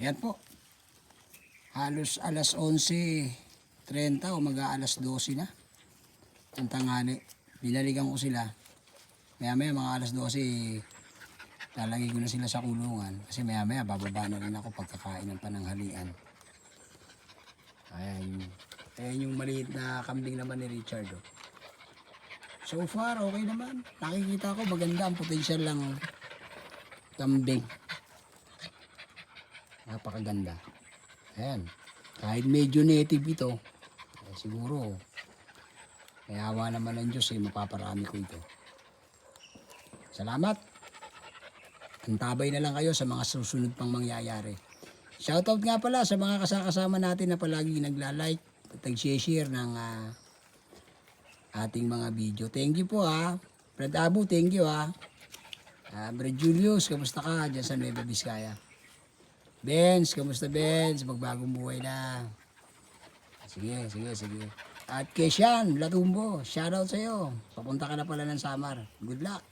Ayan po. Halos alas 11:30 o mag-aalas 12 na. Ang tanghali. Binalikan ko sila. Maya mga alas 12, lalagay ko na sila sa kulungan. Kasi maya bababa na rin ako pagkakain ng pananghalian. Ayan yung maliit na kambing naman ni Richard. Oh. So far, okay naman. Nakikita ko maganda ang potensyal lang kambing. Napakaganda. Ayan. Kahit medyo native ito, siguro, may awa naman ng Diyos mapaparami ko ito. Salamat. Antabay na lang kayo sa mga susunod pang mangyayari. Shoutout nga pala sa mga kasama natin na palagi nagla-like at nag-share ng ating mga video. Thank you po ha. Brad Abu, thank you ha. Brad Julius, kamusta ka dyan sa Nueva Vizcaya? Benz, kamusta Benz? Magbagong buhay na. Sige. At Keshan, Latumbo, shoutout sa'yo. Papunta ka na pala ng Samar. Good luck.